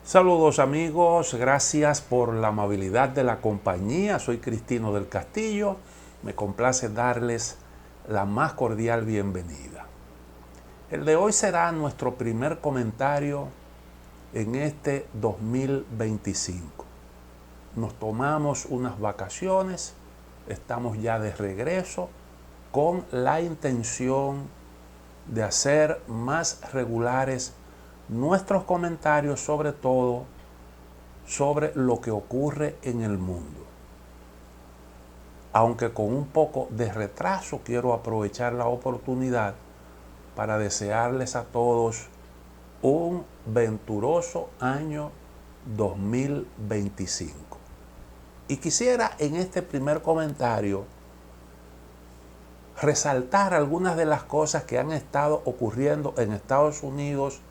Saludos amigos, gracias por la amabilidad de la compañía. Soy Cristino del Castillo. Me complace darles la más cordial bienvenida. El de hoy será nuestro primer comentario en este 2025. Nos tomamos unas vacaciones, estamos ya de regreso con la intención de hacer más regulares nuestros comentarios, sobre todo sobre lo que ocurre en el mundo. Aunque con un poco de retraso, quiero aprovechar la oportunidad para desearles a todos un venturoso año 2025. Y quisiera en este primer comentario resaltar algunas de las cosas que han estado ocurriendo en Estados Unidos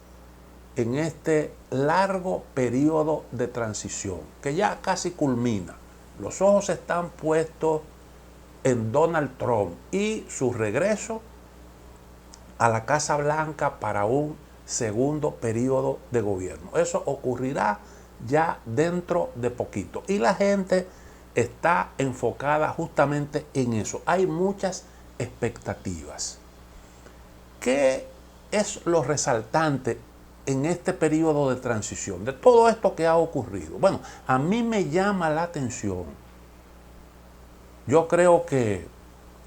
en este largo periodo de transición, que ya casi culmina. Los ojos están puestos en Donald Trump y su regreso a la Casa Blanca para un segundo periodo de gobierno. Eso ocurrirá ya dentro de poquito. Y la gente está enfocada justamente en eso. Hay muchas expectativas. ¿Qué es lo resaltante en este periodo de transición, de todo esto que ha ocurrido? Bueno, a mí me llama la atención. Yo creo que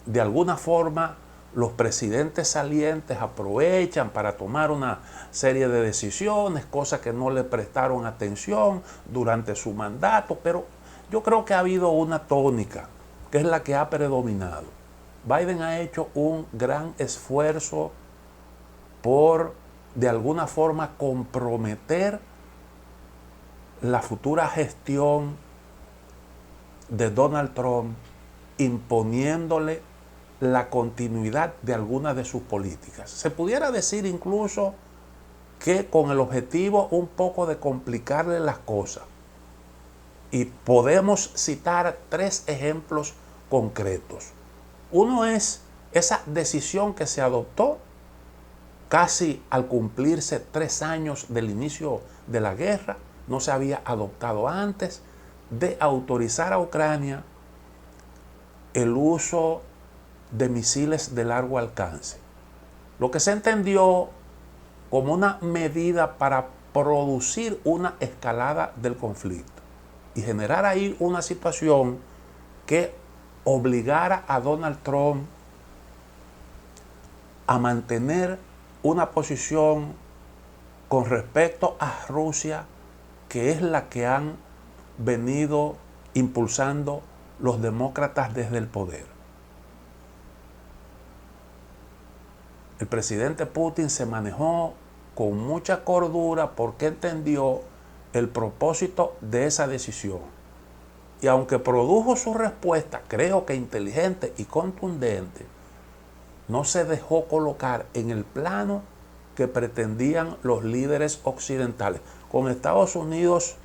de alguna forma los presidentes salientes aprovechan para tomar una serie de decisiones, cosas que no le prestaron atención durante su mandato, pero yo creo que ha habido una tónica, que es la que ha predominado. Biden ha hecho un gran esfuerzo por de alguna forma comprometer la futura gestión de Donald Trump, imponiéndole la continuidad de algunas de sus políticas. Se pudiera decir incluso que con el objetivo un poco de complicarle las cosas. Y podemos citar tres ejemplos concretos. Uno es esa decisión que se adoptó casi al cumplirse 3 años del inicio de la guerra, no se había adoptado antes, de autorizar a Ucrania el uso de misiles de largo alcance. Lo que se entendió como una medida para producir una escalada del conflicto y generar ahí una situación que obligara a Donald Trump a mantener una posición con respecto a Rusia, que es la que han venido impulsando los demócratas desde el poder. El presidente Putin se manejó con mucha cordura porque entendió el propósito de esa decisión. Y aunque produjo su respuesta, creo que inteligente y contundente, no se dejó colocar en el plano que pretendían los líderes occidentales, con Estados Unidos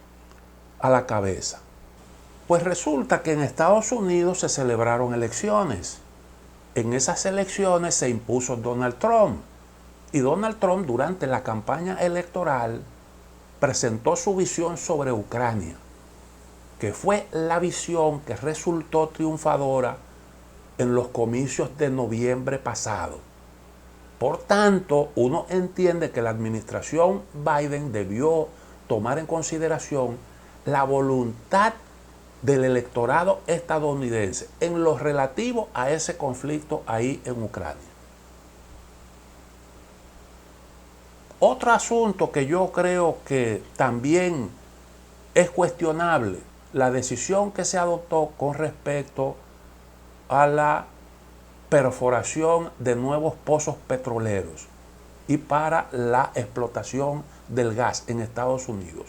a la cabeza. Pues resulta que en Estados Unidos se celebraron elecciones. En esas elecciones se impuso Donald Trump. Y Donald Trump, durante la campaña electoral, presentó su visión sobre Ucrania, que fue la visión que resultó triunfadora en los comicios de noviembre pasado. Por tanto, uno entiende que la administración Biden debió tomar en consideración la voluntad del electorado estadounidense en lo relativo a ese conflicto ahí en Ucrania. Otro asunto que yo creo que también es cuestionable, la decisión que se adoptó con respecto a la perforación de nuevos pozos petroleros y para la explotación del gas en Estados Unidos.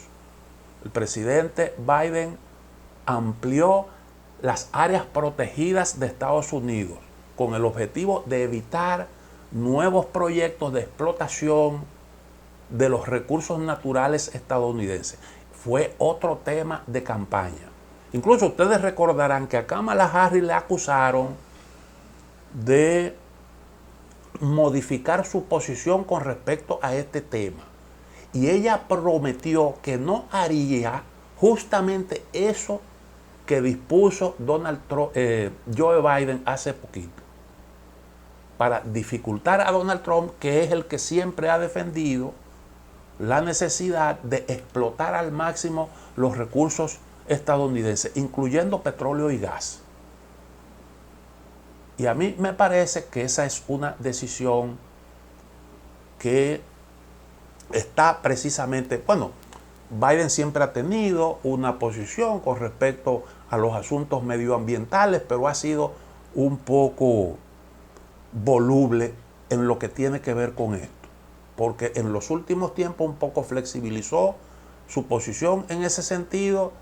El presidente Biden amplió las áreas protegidas de Estados Unidos con el objetivo de evitar nuevos proyectos de explotación de los recursos naturales estadounidenses. Fue otro tema de campaña. Incluso ustedes recordarán que a Kamala Harris le acusaron de modificar su posición con respecto a este tema. Y ella prometió que no haría justamente eso que dispuso Joe Biden hace poquito, para dificultar a Donald Trump, que es el que siempre ha defendido la necesidad de explotar al máximo los recursos estadounidenses, incluyendo petróleo y gas. Y a mí me parece que esa es una decisión que está precisamente, bueno, Biden siempre ha tenido una posición con respecto a los asuntos medioambientales, pero ha sido un poco voluble en lo que tiene que ver con esto, porque en los últimos tiempos un poco flexibilizó su posición en ese sentido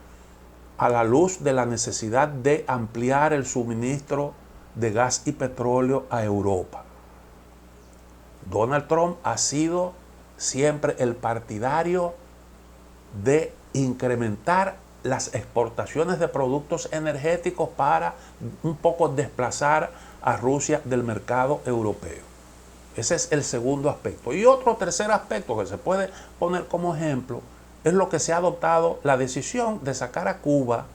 a la luz de la necesidad de ampliar el suministro de gas y petróleo a Europa. Donald Trump ha sido siempre el partidario de incrementar las exportaciones de productos energéticos para un poco desplazar a Rusia del mercado europeo. Ese es el segundo aspecto. Y otro tercer aspecto que se puede poner como ejemplo es lo que se ha adoptado, la decisión de sacar a Cuba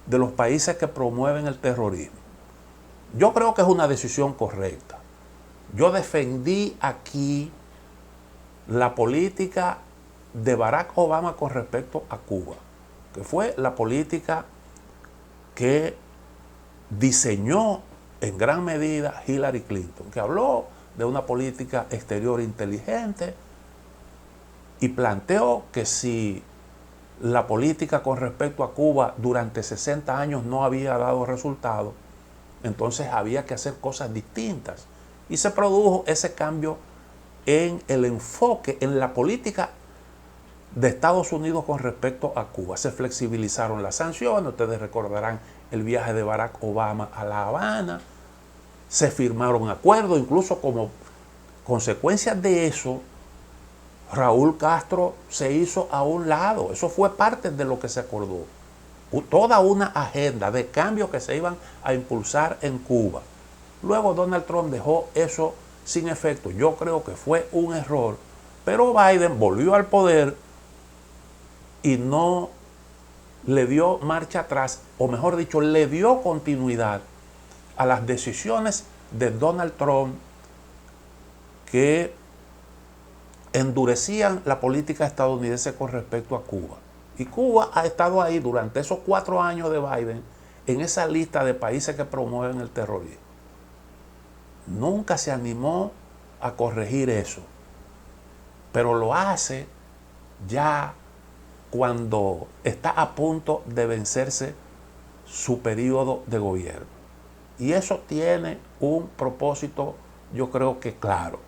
de los países que promueven el terrorismo. Yo creo que es una decisión correcta. Yo defendí aquí la política de Barack Obama con respecto a Cuba, que fue la política que diseñó en gran medida Hillary Clinton, que habló de una política exterior inteligente y planteó que si la política con respecto a Cuba durante 60 años no había dado resultado, entonces había que hacer cosas distintas. Y se produjo ese cambio en el enfoque, en la política de Estados Unidos con respecto a Cuba. Se flexibilizaron las sanciones, ustedes recordarán el viaje de Barack Obama a La Habana, se firmaron acuerdos, incluso como consecuencia de eso, Raúl Castro se hizo a un lado. Eso fue parte de lo que se acordó. Toda una agenda de cambios que se iban a impulsar en Cuba. Luego Donald Trump dejó eso sin efecto. Yo creo que fue un error, pero Biden volvió al poder y no le dio marcha atrás, o mejor dicho, le dio continuidad a las decisiones de Donald Trump que endurecían la política estadounidense con respecto a Cuba. Y Cuba ha estado ahí durante esos 4 años de Biden en esa lista de países que promueven el terrorismo. Nunca se animó a corregir eso, pero lo hace ya cuando está a punto de vencerse su periodo de gobierno. Y eso tiene un propósito, yo creo que claro.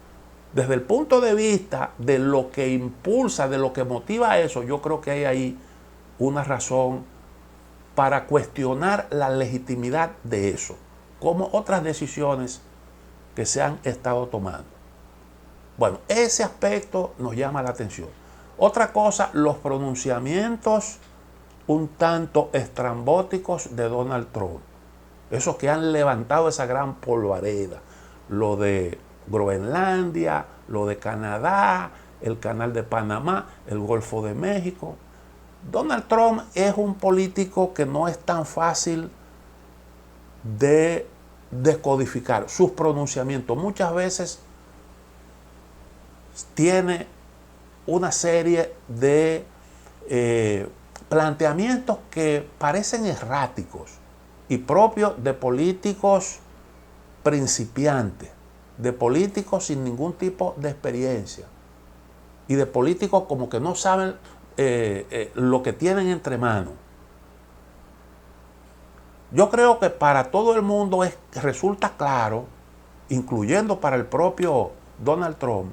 Desde el punto de vista de lo que impulsa, de lo que motiva eso, yo creo que hay ahí una razón para cuestionar la legitimidad de eso, como otras decisiones que se han estado tomando. Bueno, ese aspecto nos llama la atención. Otra cosa, los pronunciamientos un tanto estrambóticos de Donald Trump. Esos que han levantado esa gran polvareda. Lo de Groenlandia, lo de Canadá, el Canal de Panamá, el Golfo de México. Donald Trump es un político que no es tan fácil de descodificar. Sus pronunciamientos muchas veces tiene una serie de planteamientos que parecen erráticos y propios de políticos principiantes, de políticos sin ningún tipo de experiencia y de políticos como que no saben lo que tienen entre manos. Yo creo que para todo el mundo resulta claro, incluyendo para el propio Donald Trump,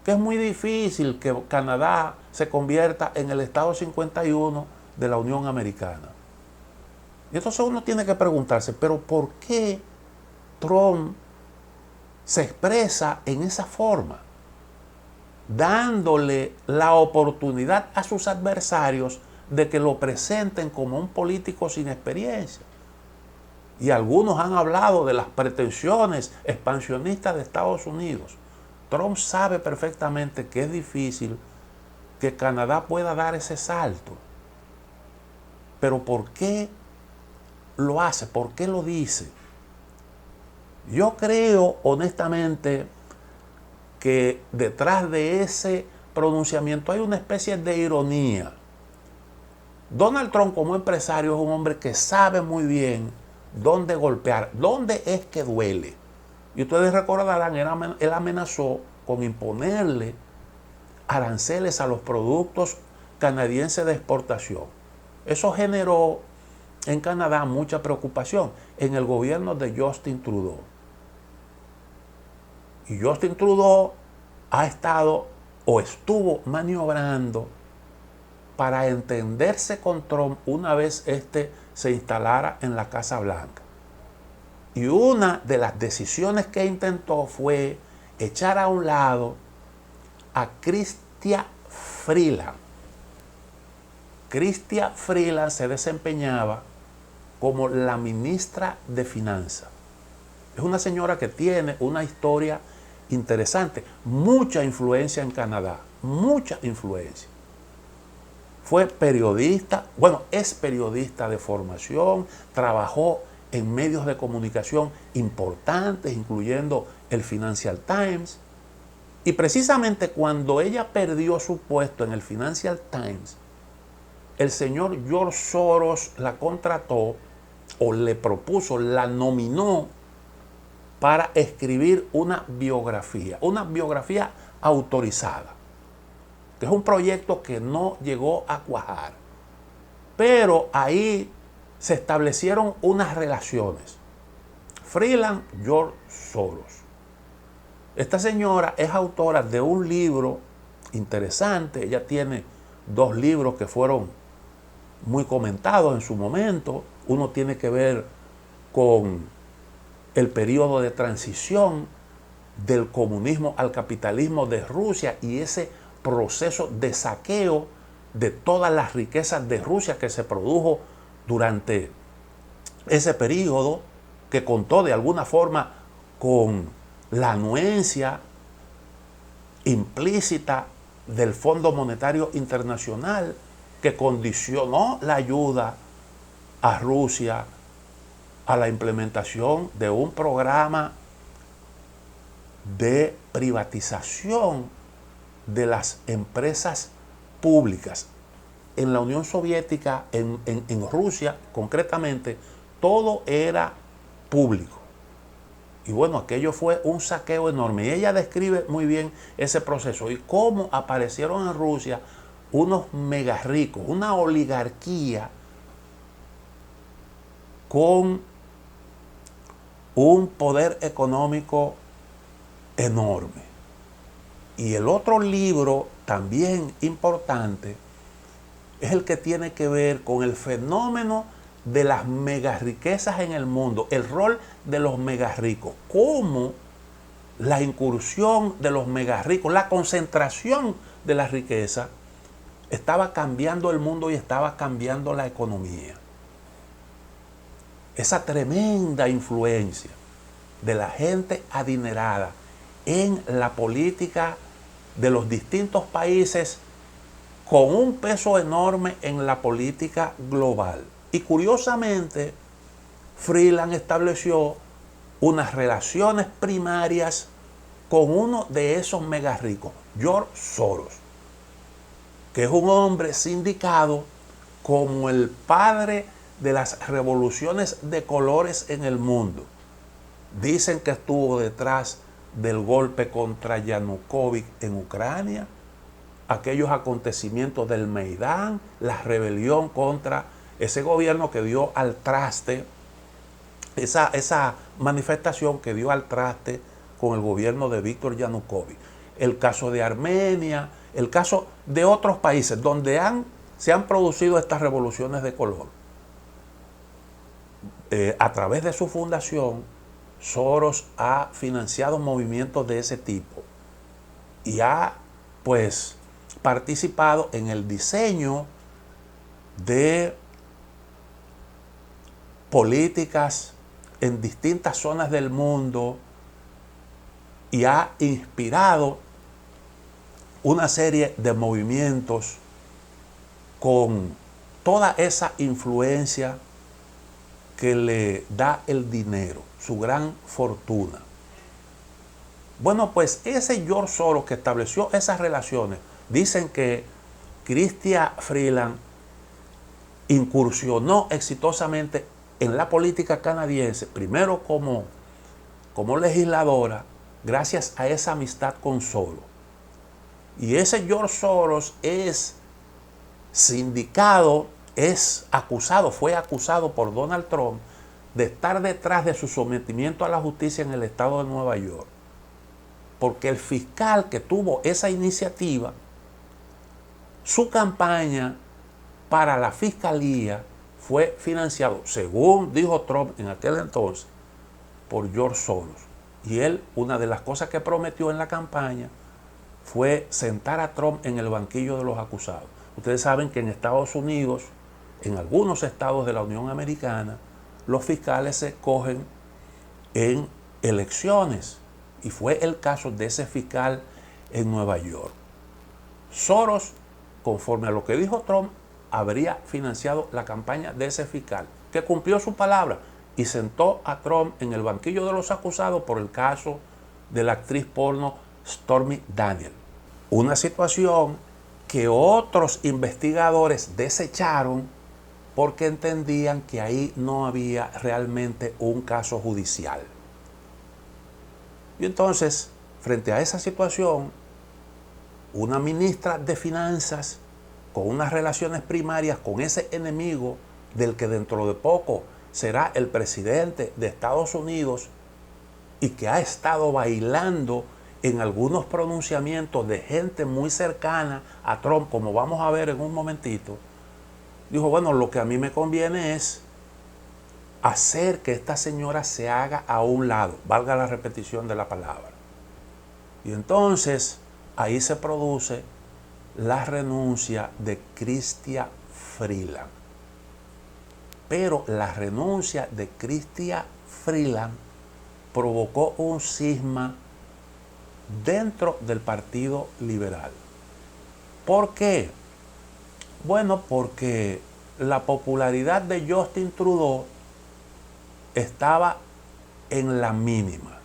que es muy difícil que Canadá se convierta en el Estado 51 de la Unión Americana. Y entonces uno tiene que preguntarse, ¿pero por qué Trump se expresa en esa forma? Dándole la oportunidad a sus adversarios de que lo presenten como un político sin experiencia. Y algunos han hablado de las pretensiones expansionistas de Estados Unidos. Trump sabe perfectamente que es difícil que Canadá pueda dar ese salto. Pero ¿por qué lo hace? ¿Por qué lo dice? Yo creo honestamente que detrás de ese pronunciamiento hay una especie de ironía. Donald Trump como empresario es un hombre que sabe muy bien dónde golpear, dónde es que duele. Y ustedes recordarán, él amenazó con imponerle aranceles a los productos canadienses de exportación. Eso generó en Canadá mucha preocupación en el gobierno de Justin Trudeau. Y Justin Trudeau ha estado o estuvo maniobrando para entenderse con Trump una vez éste se instalara en la Casa Blanca. Y una de las decisiones que intentó fue echar a un lado a Chrystia Freeland. Chrystia Freeland se desempeñaba como la ministra de Finanzas. Es una señora que tiene una historia interesante, mucha influencia en Canadá, mucha influencia. Fue periodista, es periodista de formación, trabajó en medios de comunicación importantes, incluyendo el Financial Times. Y precisamente cuando ella perdió su puesto en el Financial Times, el señor George Soros la contrató o le propuso, la nominó para escribir una biografía autorizada, que es un proyecto que no llegó a cuajar. Pero ahí se establecieron unas relaciones. Freeland, George Soros. Esta señora es autora de un libro interesante. Ella tiene 2 libros que fueron muy comentados en su momento. Uno tiene que ver con el periodo de transición del comunismo al capitalismo de Rusia y ese proceso de saqueo de todas las riquezas de Rusia que se produjo durante ese periodo, que contó de alguna forma con la anuencia implícita del Fondo Monetario Internacional, que condicionó la ayuda a Rusia a la implementación de un programa de privatización de las empresas públicas. En la Unión Soviética, en Rusia concretamente, todo era público. Y bueno, aquello fue un saqueo enorme. Y ella describe muy bien ese proceso y cómo aparecieron en Rusia unos mega ricos, una oligarquía con un poder económico enorme. Y el otro libro también importante es el que tiene que ver con el fenómeno de las megarriquezas en el mundo, el rol de los megarricos, cómo la incursión de los megarricos, la concentración de la riqueza estaba cambiando el mundo y estaba cambiando la economía. Esa tremenda influencia de la gente adinerada en la política de los distintos países, con un peso enorme en la política global. Y curiosamente, Freeland estableció unas relaciones primarias con uno de esos mega ricos, George Soros, que es un hombre sindicado como el padre de las revoluciones de colores en el mundo. Dicen que estuvo detrás del golpe contra Yanukovych en Ucrania, aquellos acontecimientos del Maidán, la rebelión contra ese gobierno que dio al traste, esa manifestación que dio al traste con el gobierno de Víctor Yanukovych. El caso de Armenia, el caso de otros países donde se han producido estas revoluciones de color. A través de su fundación, Soros ha financiado movimientos de ese tipo y ha, pues, participado en el diseño de políticas en distintas zonas del mundo y ha inspirado una serie de movimientos con toda esa influencia que le da el dinero, su gran fortuna. Bueno, pues ese George Soros que estableció esas relaciones, dicen que Chrystia Freeland incursionó exitosamente en la política canadiense, primero como legisladora, gracias a esa amistad con Soros. Y ese George Soros es sindicado, fue acusado por Donald Trump de estar detrás de su sometimiento a la justicia en el estado de Nueva York. Porque el fiscal que tuvo esa iniciativa, su campaña para la fiscalía fue financiado, según dijo Trump en aquel entonces, por George Soros. Y él, una de las cosas que prometió en la campaña fue sentar a Trump en el banquillo de los acusados. Ustedes saben que en Estados Unidos, en algunos estados de la Unión Americana, los fiscales se escogen en elecciones. Y fue el caso de ese fiscal en Nueva York. Soros, conforme a lo que dijo Trump, habría financiado la campaña de ese fiscal, que cumplió su palabra y sentó a Trump en el banquillo de los acusados por el caso de la actriz porno Stormy Daniels. Una situación que otros investigadores desecharon porque entendían que ahí no había realmente un caso judicial. Y entonces, frente a esa situación, una ministra de Finanzas con unas relaciones primarias con ese enemigo del que dentro de poco será el presidente de Estados Unidos y que ha estado bailando en algunos pronunciamientos de gente muy cercana a Trump, como vamos a ver en un momentito, dijo, bueno, lo que a mí me conviene es hacer que esta señora se haga a un lado, valga la repetición de la palabra. Y entonces ahí se produce la renuncia de Chrystia Freeland. Pero la renuncia de Chrystia Freeland provocó un cisma dentro del Partido Liberal. ¿Por qué? Bueno, porque la popularidad de Justin Trudeau estaba en la mínima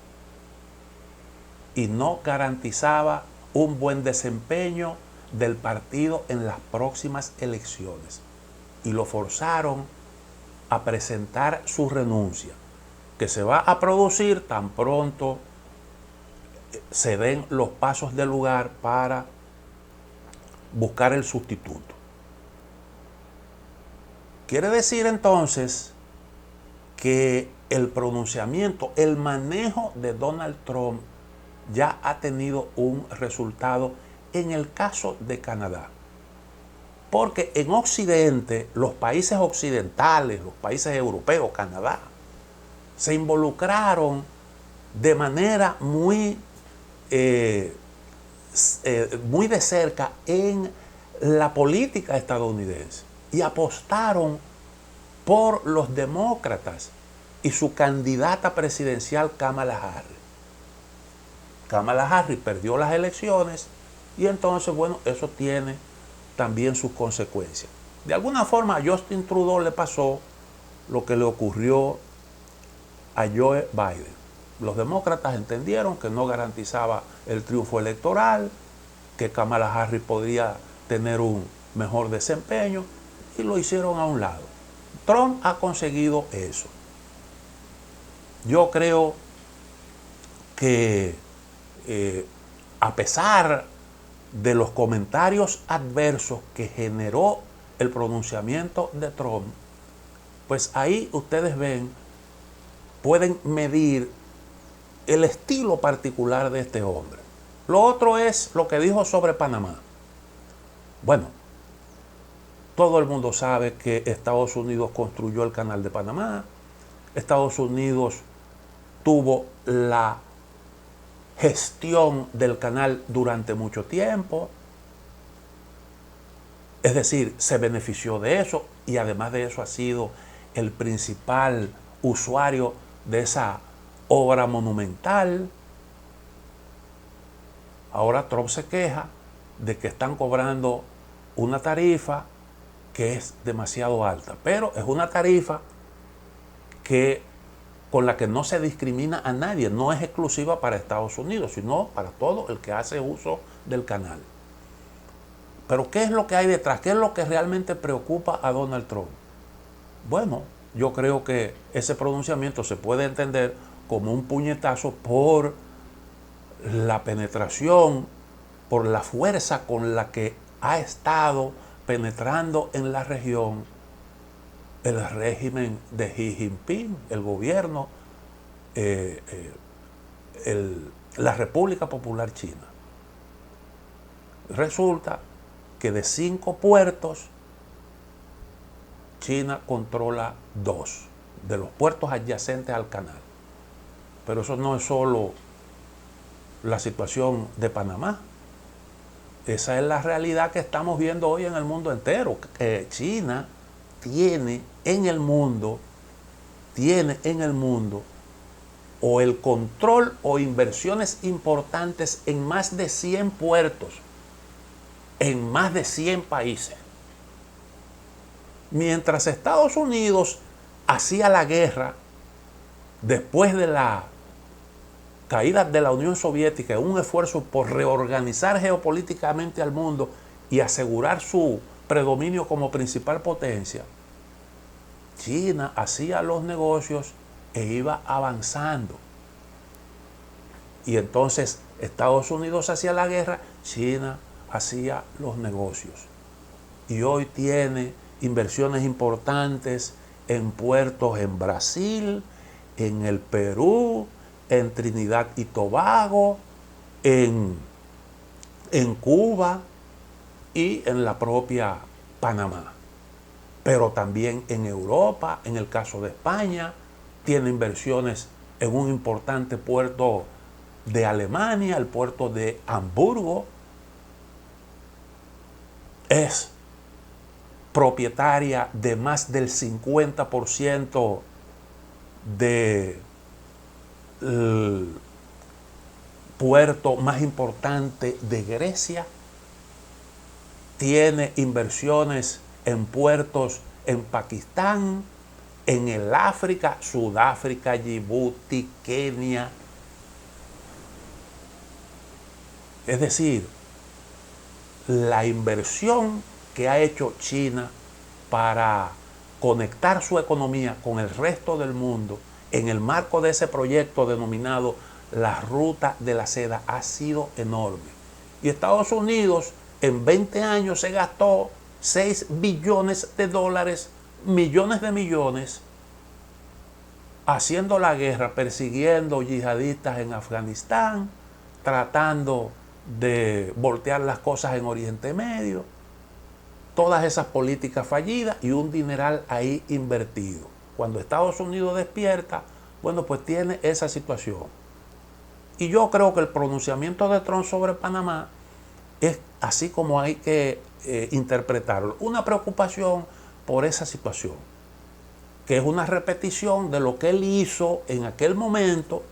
y no garantizaba un buen desempeño del partido en las próximas elecciones. Y lo forzaron a presentar su renuncia, que se va a producir tan pronto se den los pasos del lugar para buscar el sustituto. Quiere decir entonces que el pronunciamiento, el manejo de Donald Trump ya ha tenido un resultado en el caso de Canadá. Porque en Occidente, los países occidentales, los países europeos, Canadá, se involucraron de manera muy de cerca en la política estadounidense y apostaron por los demócratas y su candidata presidencial Kamala Harris. Kamala Harris perdió las elecciones y entonces, bueno, eso tiene también sus consecuencias. De alguna forma a Justin Trudeau le pasó lo que le ocurrió a Joe Biden. Los demócratas entendieron que no garantizaba el triunfo electoral, que Kamala Harris podría tener un mejor desempeño y lo hicieron a un lado. Trump ha conseguido eso. Yo creo que a pesar de los comentarios adversos que generó el pronunciamiento de Trump, pues ahí ustedes ven, pueden medir el estilo particular de este hombre. Lo otro es lo que dijo sobre Panamá. Bueno, todo el mundo sabe que Estados Unidos construyó el canal de Panamá. Estados Unidos tuvo la gestión del canal durante mucho tiempo. Es decir, se benefició de eso y además de eso ha sido el principal usuario de esa obra monumental. Ahora Trump se queja de que están cobrando una tarifa que es demasiado alta, pero es una tarifa con la que no se discrimina a nadie, no es exclusiva para Estados Unidos, sino para todo el que hace uso del canal. Pero ¿qué es lo que hay detrás? ¿Qué es lo que realmente preocupa a Donald Trump? Bueno, yo creo que ese pronunciamiento se puede entender como un puñetazo por la penetración, por la fuerza con la que ha estado penetrando en la región el régimen de Xi Jinping, el gobierno, la República Popular China. Resulta que de 5 puertos, China controla 2 de los puertos adyacentes al canal. Pero eso no es solo la situación de Panamá. Esa es la realidad que estamos viendo hoy en el mundo entero. China tiene en el mundo o el control o inversiones importantes en más de 100 puertos, en más de 100 países. Mientras Estados Unidos hacía la guerra después de la caída de la Unión Soviética, un esfuerzo por reorganizar geopolíticamente al mundo y asegurar su predominio como principal potencia, China hacía los negocios e iba avanzando. Y entonces Estados Unidos hacía la guerra, China hacía los negocios. Y hoy tiene inversiones importantes en puertos en Brasil, en el Perú, en Trinidad y Tobago, en Cuba y en la propia Panamá. Pero también en Europa, en el caso de España, tiene inversiones en un importante puerto de Alemania, el puerto de Hamburgo. Es propietaria de más del 50% del puerto más importante de Grecia. Tiene inversiones en puertos en Pakistán, en el África, Sudáfrica, Djibouti, Kenia. Es decir, la inversión que ha hecho China para conectar su economía con el resto del mundo en el marco de ese proyecto denominado la Ruta de la Seda ha sido enorme. Y Estados Unidos en 20 años se gastó 6 billones de dólares, millones de millones, haciendo la guerra, persiguiendo yihadistas en Afganistán, tratando de voltear las cosas en Oriente Medio, todas esas políticas fallidas y un dineral ahí invertido. Cuando Estados Unidos despierta, bueno, pues tiene esa situación. Y yo creo que el pronunciamiento de Trump sobre Panamá es así como hay que interpretarlo. Una preocupación por esa situación, que es una repetición de lo que él hizo en aquel momento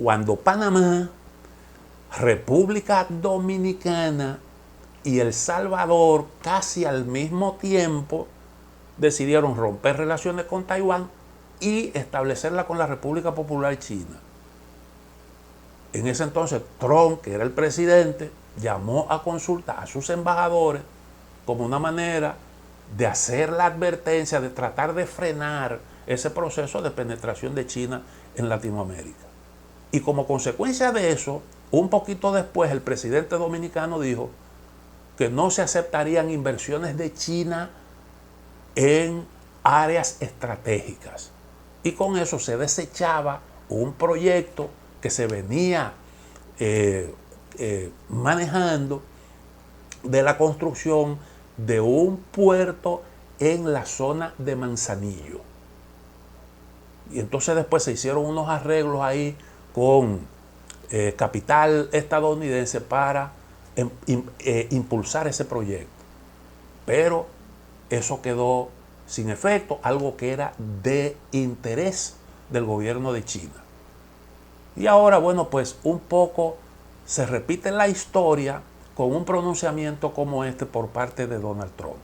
cuando Panamá, República Dominicana y El Salvador casi al mismo tiempo decidieron romper relaciones con Taiwán y establecerla con la República Popular China. En ese entonces Trump, que era el presidente, llamó a consulta a sus embajadores como una manera de hacer la advertencia, de tratar de frenar ese proceso de penetración de China en Latinoamérica. Y como consecuencia de eso, un poquito después el presidente dominicano dijo que no se aceptarían inversiones de China en áreas estratégicas. Y con eso se desechaba un proyecto que se venía manejando de la construcción de un puerto en la zona de Manzanillo. Y entonces después se hicieron unos arreglos ahí con capital estadounidense para impulsar ese proyecto. Pero eso quedó sin efecto, algo que era de interés del gobierno de China. Y ahora, bueno, pues un poco se repite la historia con un pronunciamiento como este por parte de Donald Trump.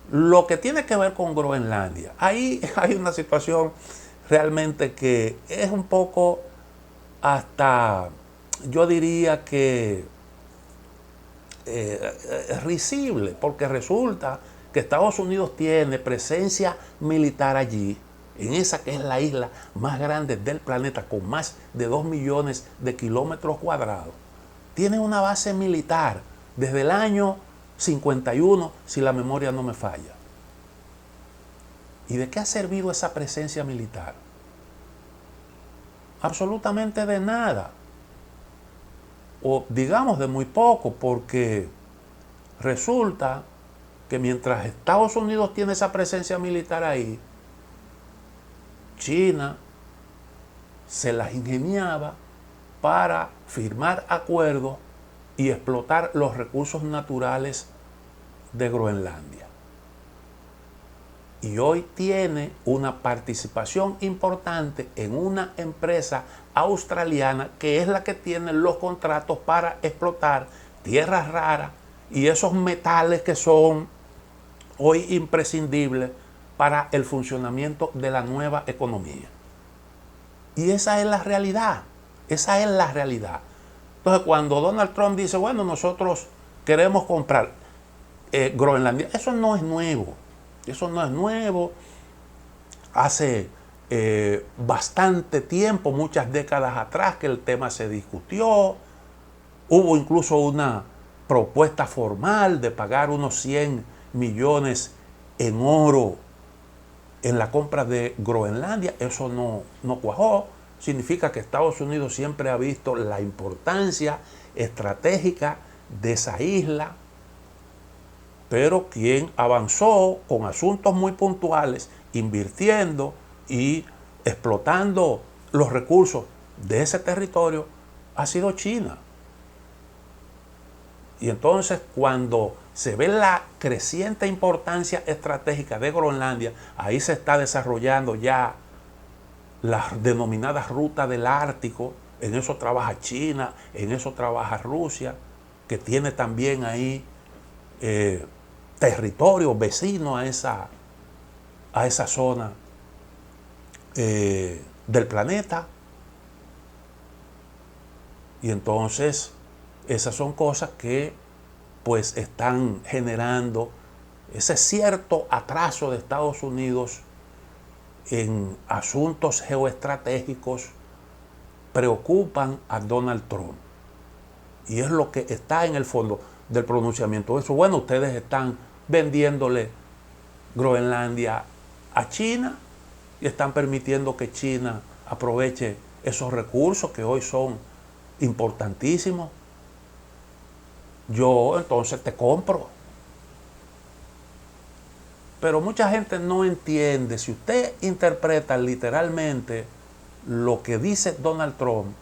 Lo que tiene que ver con Groenlandia, ahí hay una situación realmente que es un poco hasta, yo diría que risible, porque resulta que Estados Unidos tiene presencia militar allí, en esa que es la isla más grande del planeta, con más de 2 millones de kilómetros cuadrados. Tiene una base militar desde el año 51, si la memoria no me falla. ¿Y de qué ha servido esa presencia militar? Absolutamente de nada. O digamos de muy poco, porque resulta que mientras Estados Unidos tiene esa presencia militar ahí, China se las ingeniaba para firmar acuerdos y explotar los recursos naturales de Groenlandia. Y hoy tiene una participación importante en una empresa australiana que es la que tiene los contratos para explotar tierras raras y esos metales que son hoy imprescindibles para el funcionamiento de la nueva economía. Y esa es la realidad, esa es la realidad. Entonces, cuando Donald Trump dice, bueno, nosotros queremos comprar Groenlandia, eso no es nuevo. Eso no es nuevo. Hace bastante tiempo, muchas décadas atrás, que el tema se discutió. Hubo incluso una propuesta formal de pagar unos 100 millones en oro en la compra de Groenlandia. Eso no cuajó. Significa que Estados Unidos siempre ha visto la importancia estratégica de esa isla, pero quien avanzó con asuntos muy puntuales, invirtiendo y explotando los recursos de ese territorio, ha sido China. Y entonces, cuando se ve la creciente importancia estratégica de Groenlandia, ahí se está desarrollando ya las denominadas rutas del Ártico. En eso trabaja China, en eso trabaja Rusia, que tiene también ahí territorio vecino a esa zona del planeta. Y entonces esas son cosas que pues están generando ese cierto atraso de Estados Unidos en asuntos geoestratégicos. Preocupan a Donald Trump. Y es lo que está en el fondo del pronunciamiento. Eso, bueno, ustedes están vendiéndole Groenlandia a China y están permitiendo que China aproveche esos recursos que hoy son importantísimos. Yo entonces te compro. Pero mucha gente no entiende. Si usted interpreta literalmente lo que dice Donald Trump,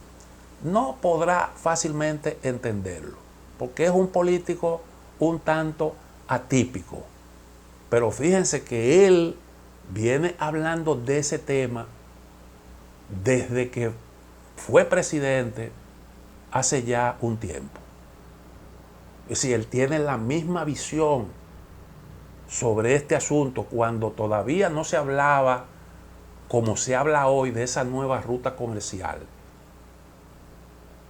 no podrá fácilmente entenderlo, porque es un político un tanto atípico. Pero fíjense que él viene hablando de ese tema desde que fue presidente hace ya un tiempo. Es decir, él tiene la misma visión sobre este asunto cuando todavía no se hablaba como se habla hoy de esa nueva ruta comercial.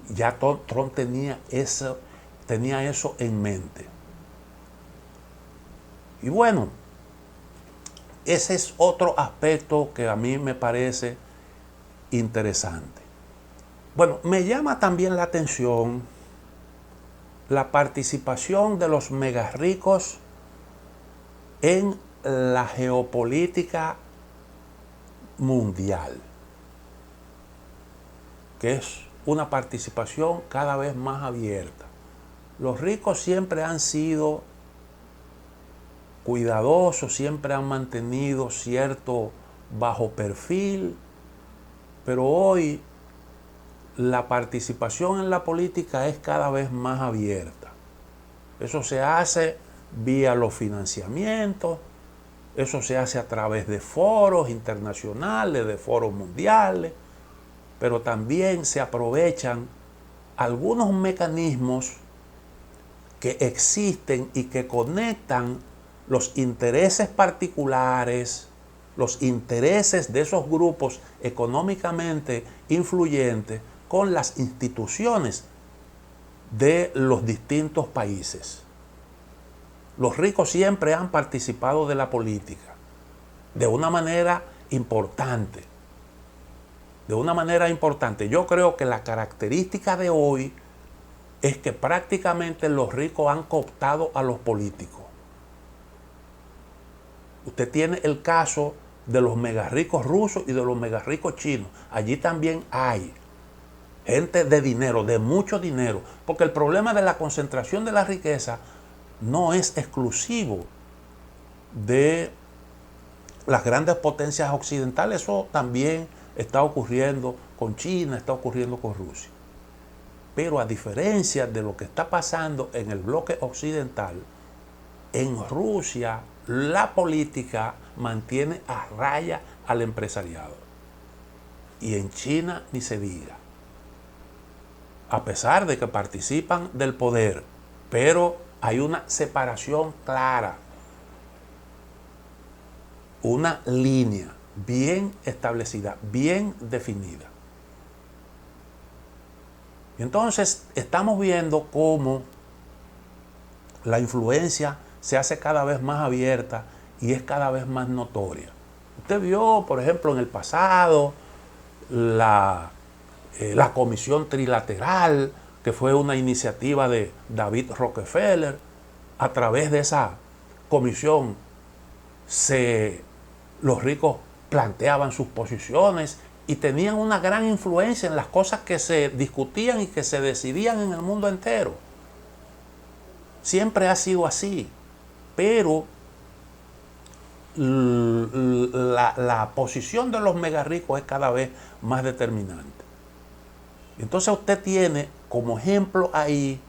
Ya Trump tenía eso en mente. Y bueno, ese es otro aspecto que a mí me parece interesante. Bueno, me llama también la atención la participación de los megarricos en la geopolítica mundial, que es una participación cada vez más abierta. Los ricos siempre han sido cuidadosos, siempre han mantenido cierto bajo perfil, pero hoy la participación en la política es cada vez más abierta. Eso se hace vía los financiamientos, eso se hace a través de foros internacionales, de foros mundiales, pero también se aprovechan algunos mecanismos que existen y que conectan los intereses particulares, los intereses de esos grupos económicamente influyentes con las instituciones de los distintos países. Los ricos siempre han participado de la política de una manera importante. De una manera importante. Yo creo que la característica de hoy es que prácticamente los ricos han cooptado a los políticos. Usted tiene el caso de los mega ricos rusos y de los mega ricos chinos. Allí también hay gente de dinero, de mucho dinero, porque el problema de la concentración de la riqueza no es exclusivo de las grandes potencias occidentales. Eso también está ocurriendo con China, está ocurriendo con Rusia. Pero a diferencia de lo que está pasando en el bloque occidental, en Rusia la política mantiene a raya al empresariado. Y en China ni se diga. A pesar de que participan del poder, pero hay una separación clara, una línea bien establecida, bien definida. Entonces estamos viendo cómo la influencia se hace cada vez más abierta y es cada vez más notoria. Usted vio, por ejemplo, en el pasado la Comisión Trilateral, que fue una iniciativa de David Rockefeller. A través de esa comisión los ricos planteaban sus posiciones y tenían una gran influencia en las cosas que se discutían y que se decidían en el mundo entero. Siempre ha sido así, pero la posición de los mega ricos es cada vez más determinante. Entonces usted tiene como ejemplo ahí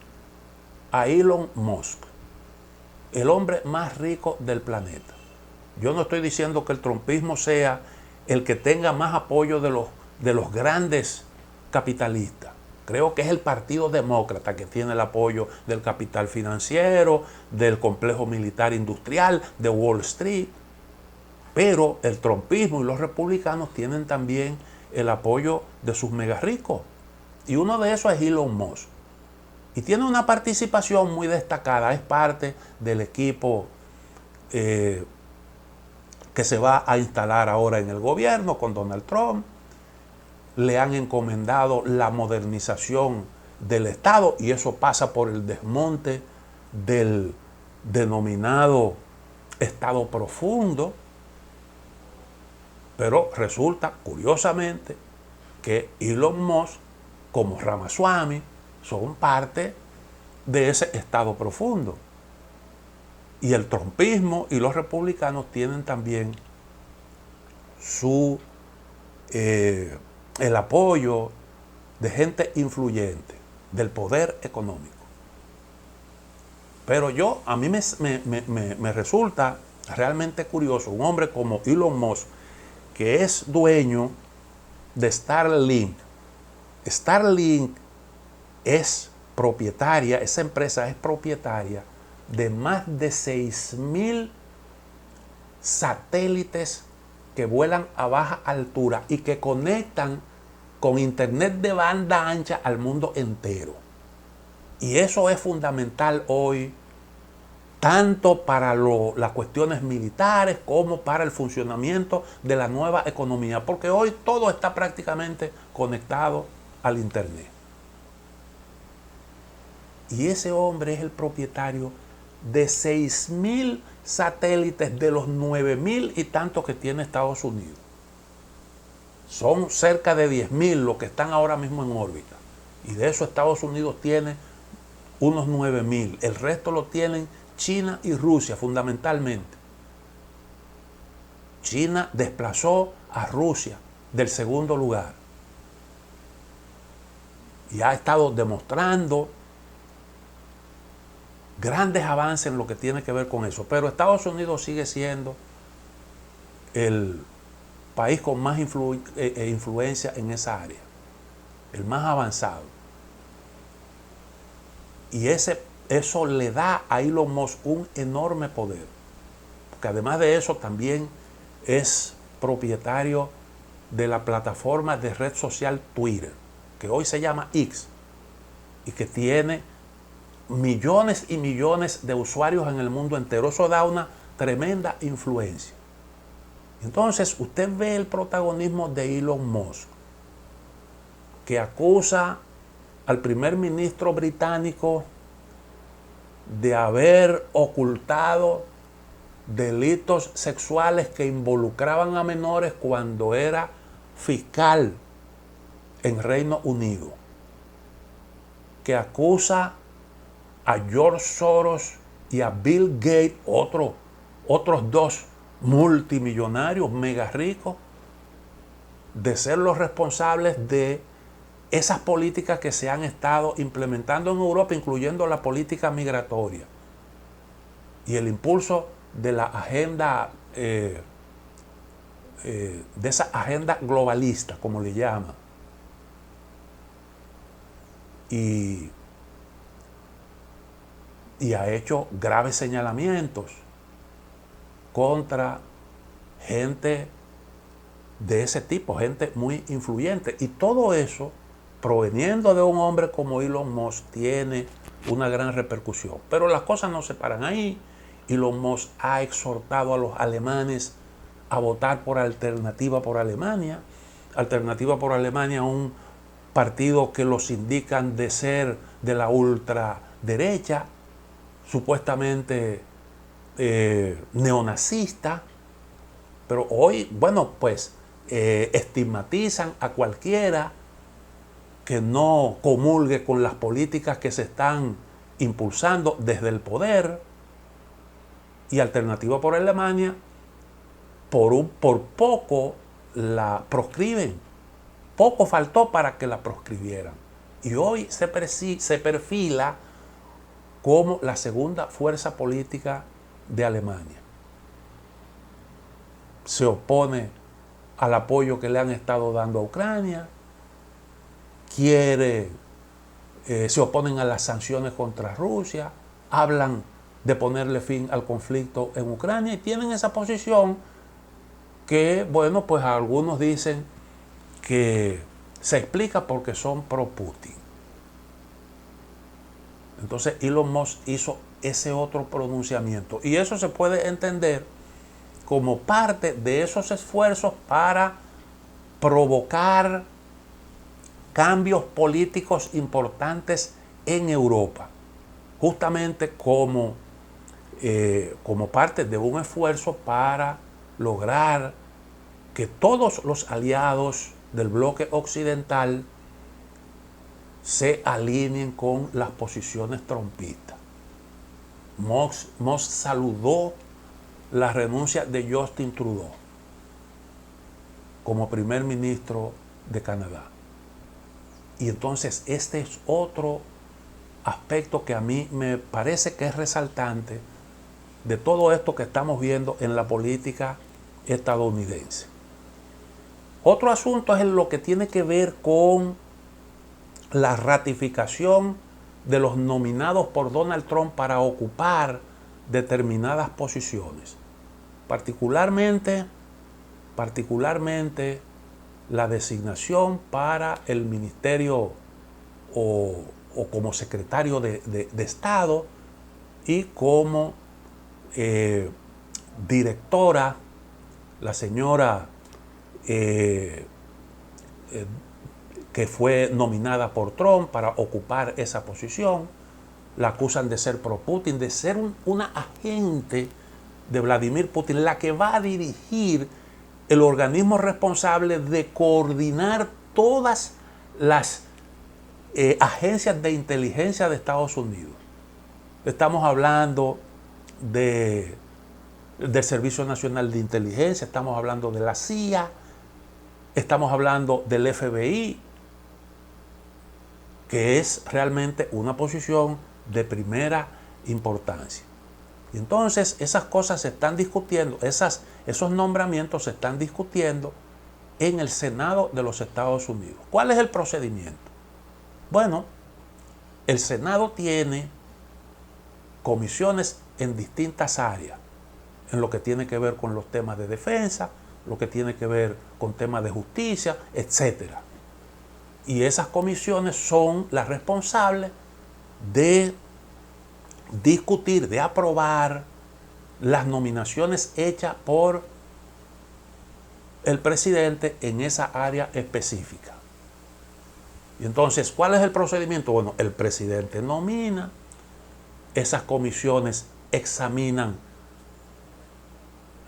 a Elon Musk, el hombre más rico del planeta. Yo no estoy diciendo que el trumpismo sea el que tenga más apoyo de los grandes capitalistas. Creo que es el Partido Demócrata que tiene el apoyo del capital financiero, del complejo militar industrial, de Wall Street. Pero el trumpismo y los republicanos tienen también el apoyo de sus mega ricos. Y uno de esos es Elon Musk. Y tiene una participación muy destacada. Es parte del equipo que se va a instalar ahora en el gobierno con Donald Trump. Le han encomendado la modernización del Estado y eso pasa por el desmonte del denominado Estado profundo. Pero resulta, curiosamente, que Elon Musk, como Ramaswamy, son parte de ese Estado profundo. Y el trumpismo y los republicanos tienen también el apoyo de gente influyente, del poder económico. Pero a mí me resulta realmente curioso un hombre como Elon Musk, que es dueño de Starlink. Starlink es propietaria, esa empresa es propietaria de más de 6.000 satélites que vuelan a baja altura y que conectan con internet de banda ancha al mundo entero. Y eso es fundamental hoy, tanto para las cuestiones militares como para el funcionamiento de la nueva economía, porque hoy todo está prácticamente conectado al internet. Y ese hombre es el propietario de 6.000 satélites de los 9.000 y tantos que tiene Estados Unidos. Son cerca de 10.000 los que están ahora mismo en órbita. Y de eso Estados Unidos tiene unos 9.000. El resto lo tienen China y Rusia fundamentalmente. China desplazó a Rusia del segundo lugar. Y ha estado demostrando grandes avances en lo que tiene que ver con eso. Pero Estados Unidos sigue siendo el país con más influencia en esa área, el más avanzado. Y ese eso le da a Elon Musk un enorme poder. Porque además de eso también es propietario de la plataforma de red social Twitter, que hoy se llama X, y que tiene millones y millones de usuarios en el mundo entero. Eso da una tremenda influencia. Entonces usted ve el protagonismo de Elon Musk, que acusa al primer ministro británico de haber ocultado delitos sexuales que involucraban a menores cuando era fiscal en Reino Unido, que acusa a George Soros y a Bill Gates, otros dos multimillonarios mega ricos, de ser los responsables de esas políticas que se han estado implementando en Europa, incluyendo la política migratoria y el impulso de la agenda, de esa agenda globalista, como le llaman. Y ha hecho graves señalamientos contra gente de ese tipo, gente muy influyente. Y todo eso, proveniendo de un hombre como Elon Musk, tiene una gran repercusión. Pero las cosas no se paran ahí. Elon Musk ha exhortado a los alemanes a votar por Alternativa por Alemania. Alternativa por Alemania, un partido que los indican de ser de la ultraderecha, supuestamente neonazista, pero hoy, bueno, pues estigmatizan a cualquiera que no comulgue con las políticas que se están impulsando desde el poder. Y Alternativa por Alemania, por poco la proscriben. Poco faltó para que la proscribieran. Y hoy se perfila como la segunda fuerza política de Alemania. Se opone al apoyo que le han estado dando a Ucrania, se oponen a las sanciones contra Rusia, hablan de ponerle fin al conflicto en Ucrania y tienen esa posición que, bueno, pues algunos dicen que se explica porque son pro Putin. Entonces Elon Musk hizo ese otro pronunciamiento y eso se puede entender como parte de esos esfuerzos para provocar cambios políticos importantes en Europa, justamente como parte de un esfuerzo para lograr que todos los aliados del bloque occidental se alineen con las posiciones trumpistas. Musk saludó la renuncia de Justin Trudeau como primer ministro de Canadá. Y entonces este es otro aspecto que a mí me parece que es resaltante de todo esto que estamos viendo en la política estadounidense. Otro asunto es lo que tiene que ver con la ratificación de los nominados por Donald Trump para ocupar determinadas posiciones. Particularmente la designación para el ministerio o como secretario de Estado y como directora, la señora que fue nominada por Trump para ocupar esa posición. La acusan de ser pro Putin, de ser una agente de Vladimir Putin, la que va a dirigir el organismo responsable de coordinar todas las agencias de inteligencia de Estados Unidos. Estamos hablando del Servicio Nacional de Inteligencia, estamos hablando de la CIA, estamos hablando del FBI, que es realmente una posición de primera importancia. Y entonces esas cosas se están discutiendo, esos nombramientos se están discutiendo en el Senado de los Estados Unidos. ¿Cuál es el procedimiento? Bueno, el Senado tiene comisiones en distintas áreas, en lo que tiene que ver con los temas de defensa, lo que tiene que ver con temas de justicia, etc. Y esas comisiones son las responsables de discutir, de aprobar las nominaciones hechas por el presidente en esa área específica. Y entonces, ¿cuál es el procedimiento? Bueno, el presidente nomina, esas comisiones examinan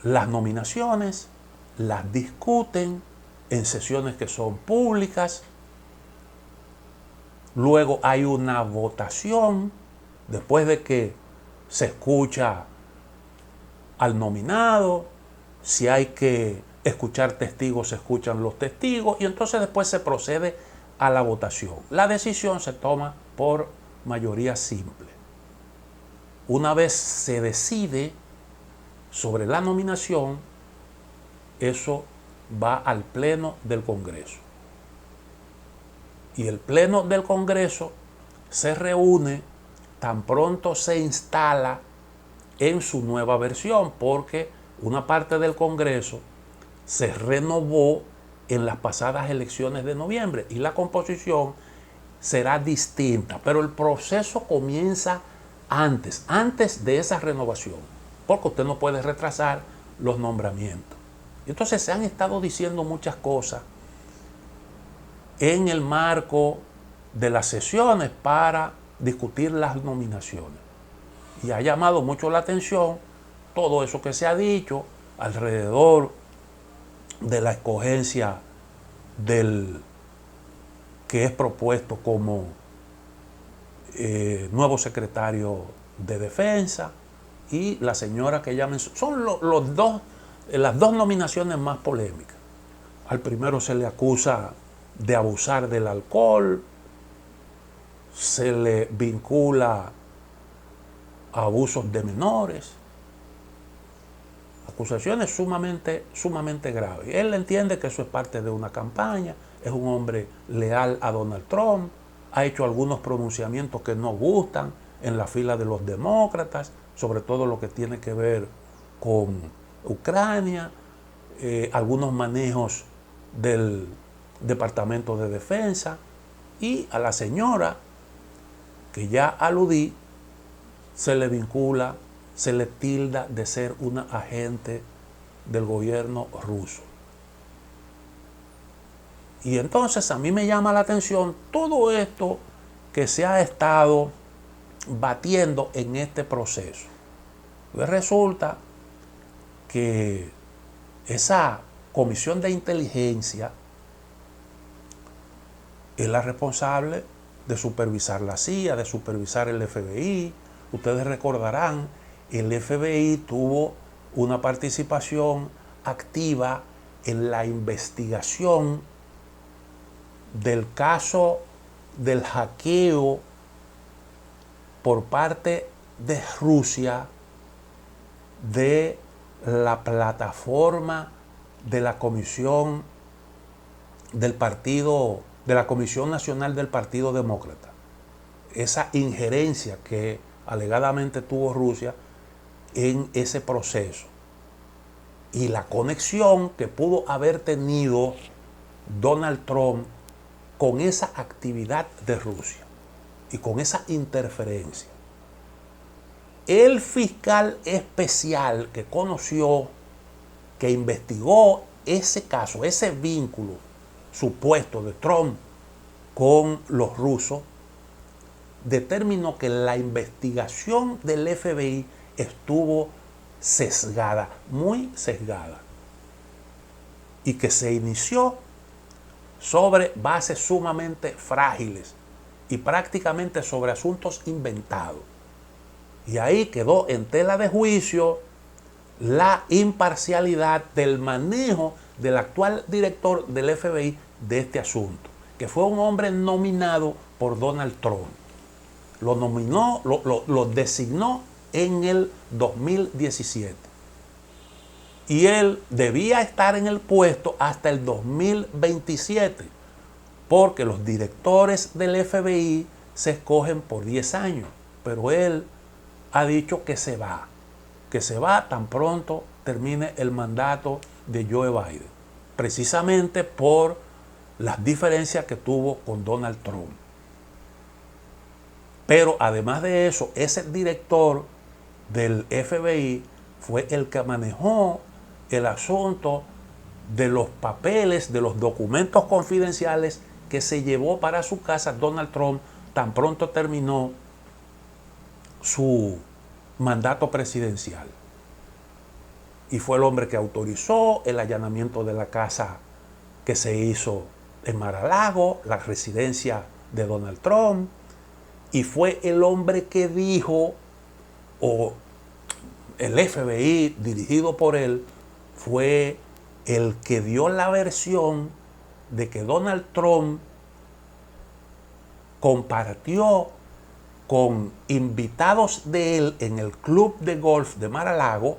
las nominaciones, las discuten en sesiones que son públicas, luego hay una votación, después de que se escucha al nominado, si hay que escuchar testigos, se escuchan los testigos, y entonces después se procede a la votación. La decisión se toma por mayoría simple. Una vez se decide sobre la nominación, eso va al Pleno del Congreso. Y el Pleno del Congreso se reúne tan pronto se instala en su nueva versión, porque una parte del Congreso se renovó en las pasadas elecciones de noviembre y la composición será distinta, pero el proceso comienza antes de esa renovación, porque usted no puede retrasar los nombramientos. Y entonces se han estado diciendo muchas cosas en el marco de las sesiones para discutir las nominaciones. Y ha llamado mucho la atención todo eso que se ha dicho alrededor de la escogencia del que es propuesto como nuevo secretario de Defensa y la señora que llamen. Son las dos nominaciones más polémicas. Al primero se le acusa de abusar del alcohol, se le vincula a abusos de menores, acusaciones sumamente graves. Él entiende que eso es parte de una campaña, es un hombre leal a Donald Trump, ha hecho algunos pronunciamientos que no gustan en la fila de los demócratas, sobre todo lo que tiene que ver con Ucrania, algunos manejos del Departamento de Defensa, y a la señora que ya aludí, se le vincula, se le tilda de ser una agente del gobierno ruso. Y entonces a mí me llama la atención todo esto que se ha estado batiendo en este proceso. Pues resulta que esa comisión de inteligencia es la responsable de supervisar la CIA, de supervisar el FBI. Ustedes recordarán, el FBI tuvo una participación activa en la investigación del caso del hackeo por parte de Rusia de la plataforma de la Comisión del Partido, de la Comisión Nacional del Partido Demócrata. Esa injerencia que alegadamente tuvo Rusia en ese proceso y la conexión que pudo haber tenido Donald Trump con esa actividad de Rusia y con esa interferencia. El fiscal especial que conoció, que investigó ese caso, ese vínculo supuesto de Trump con los rusos, determinó que la investigación del FBI estuvo sesgada, muy sesgada, y que se inició sobre bases sumamente frágiles y prácticamente sobre asuntos inventados. Y ahí quedó en tela de juicio la imparcialidad del manejo del actual director del FBI de este asunto, que fue un hombre nominado por Donald Trump. Lo nominó, lo designó en el 2017. Y él debía estar en el puesto hasta el 2027, porque los directores del FBI se escogen por 10 años. Pero él ha dicho que se va tan pronto termine el mandato de Joe Biden, precisamente por las diferencias que tuvo con Donald Trump. Pero además de eso, ese director del FBI fue el que manejó el asunto de los papeles, de los documentos confidenciales que se llevó para su casa Donald Trump tan pronto terminó su mandato presidencial. Y fue el hombre que autorizó el allanamiento de la casa que se hizo en Mar-a-Lago, la residencia de Donald Trump. Y fue el hombre que dijo, o el FBI dirigido por él, fue el que dio la versión de que Donald Trump compartió con invitados de él en el club de golf de Mar-a-Lago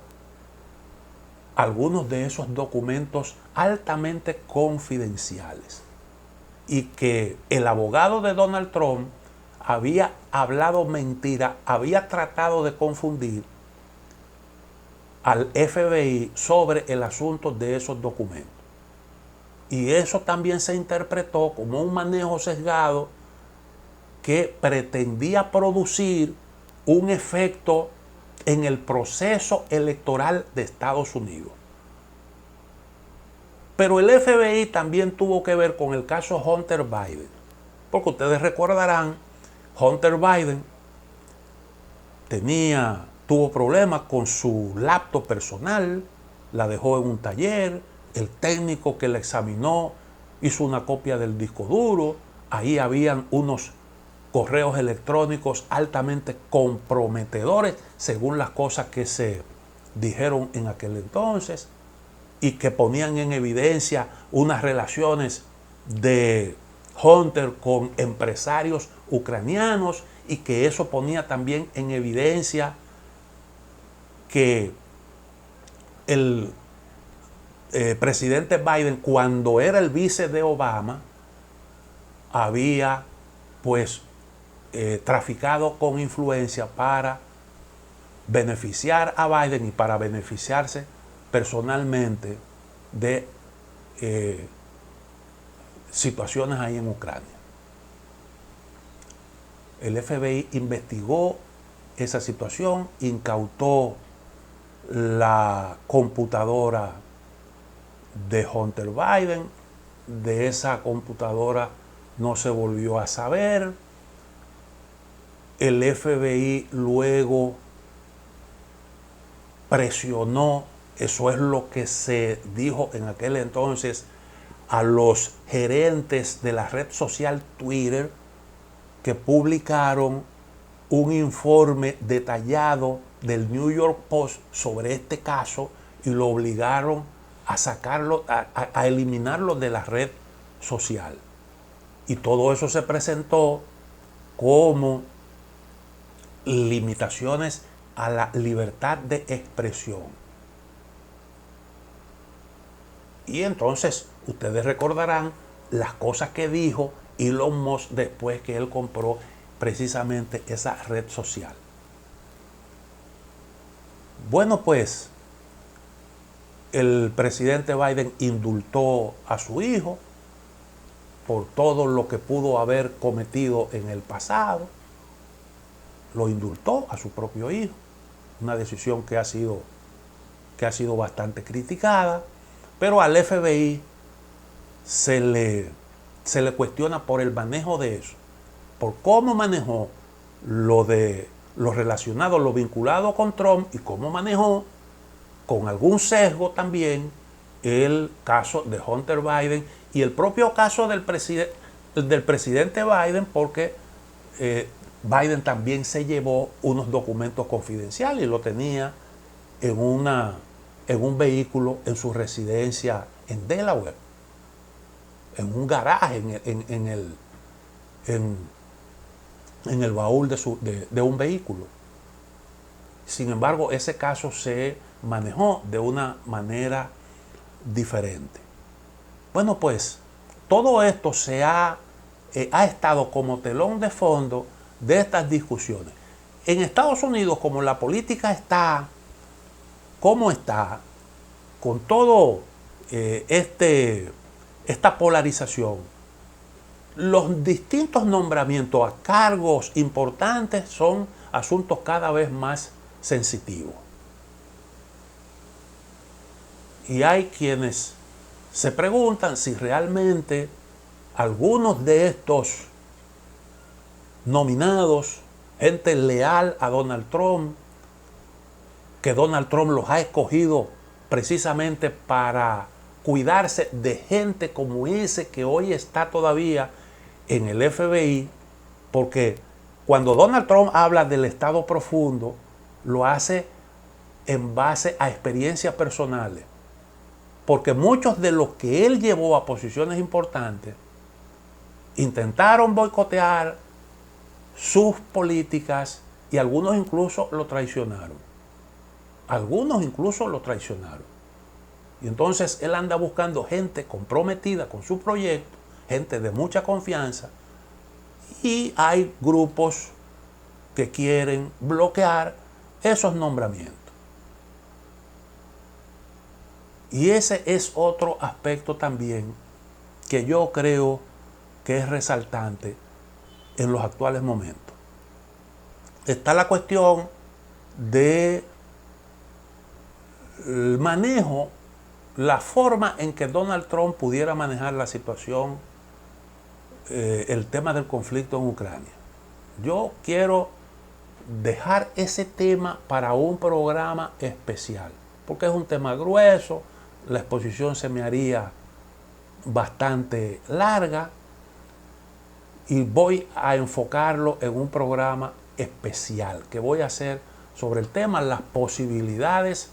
algunos de esos documentos altamente confidenciales, y que el abogado de Donald Trump había hablado mentira, había tratado de confundir al FBI sobre el asunto de esos documentos. Y eso también se interpretó como un manejo sesgado que pretendía producir un efecto en el proceso electoral de Estados Unidos. Pero el FBI también tuvo que ver con el caso Hunter Biden, porque ustedes recordarán, Hunter Biden tuvo problemas con su laptop personal, la dejó en un taller, el técnico que la examinó hizo una copia del disco duro, ahí habían unos correos electrónicos altamente comprometedores, según las cosas que se dijeron en aquel entonces, y que ponían en evidencia unas relaciones de Hunter con empresarios ucranianos, y que eso ponía también en evidencia que el presidente Biden, cuando era el vice de Obama, había pues traficado con influencia para beneficiar a Biden y para beneficiarse personalmente de situaciones ahí en Ucrania. El FBI investigó esa situación, incautó la computadora de Hunter Biden. De esa computadora no se volvió a saber. El FBI luego presionó, eso es lo que se dijo en aquel entonces, a los gerentes de la red social Twitter, que publicaron un informe detallado del New York Post sobre este caso y lo obligaron a sacarlo, a eliminarlo de la red social. Y todo eso se presentó como limitaciones a la libertad de expresión. Y entonces ustedes recordarán las cosas que dijo Elon Musk después que él compró precisamente esa red social. Bueno, pues el presidente Biden indultó a su hijo por todo lo que pudo haber cometido en el pasado. Lo indultó a su propio hijo, una decisión que ha sido bastante criticada, pero al FBI se le cuestiona por el manejo de eso, por cómo manejó lo relacionado, lo vinculado con Trump, y cómo manejó con algún sesgo también el caso de Hunter Biden y el propio caso del presidente Biden, porque Biden también se llevó unos documentos confidenciales y lo tenía en un vehículo en su residencia en Delaware, en un garaje, en el baúl de un vehículo. Sin embargo, ese caso se manejó de una manera diferente. Bueno, pues todo esto ha estado como telón de fondo de estas discusiones. en Estados Unidos, como la política está, como está, con todo esta polarización, los distintos nombramientos a cargos importantes son asuntos cada vez más sensitivos. Y hay quienes se preguntan si realmente algunos de estos nominados, gente leal a Donald Trump, que Donald Trump los ha escogido precisamente para cuidarse de gente como ese que hoy está todavía en el FBI, porque cuando Donald Trump habla del Estado profundo, lo hace en base a experiencias personales, porque muchos de los que él llevó a posiciones importantes intentaron boicotear sus políticas y algunos incluso lo traicionaron. Algunos incluso lo traicionaron. Y entonces él anda buscando gente comprometida con su proyecto, gente de mucha confianza, y hay grupos que quieren bloquear esos nombramientos. Y ese es otro aspecto también que yo creo que es resaltante en los actuales momentos. Está la cuestión del manejo, la forma en que Donald Trump pudiera manejar la situación, el tema del conflicto en Ucrania. Yo quiero dejar ese tema para un programa especial, porque es un tema grueso, la exposición se me haría bastante larga y voy a enfocarlo en un programa especial que voy a hacer sobre el tema, las posibilidades,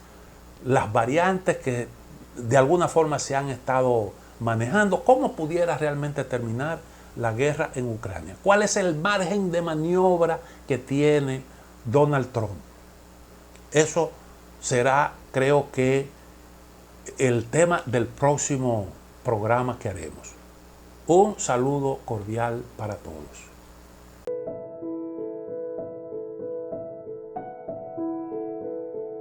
las variantes que de alguna forma se han estado manejando, cómo pudiera realmente terminar la guerra en Ucrania, cuál es el margen de maniobra que tiene Donald Trump. Eso será, creo que, el tema del próximo programa que haremos. Un saludo cordial para todos.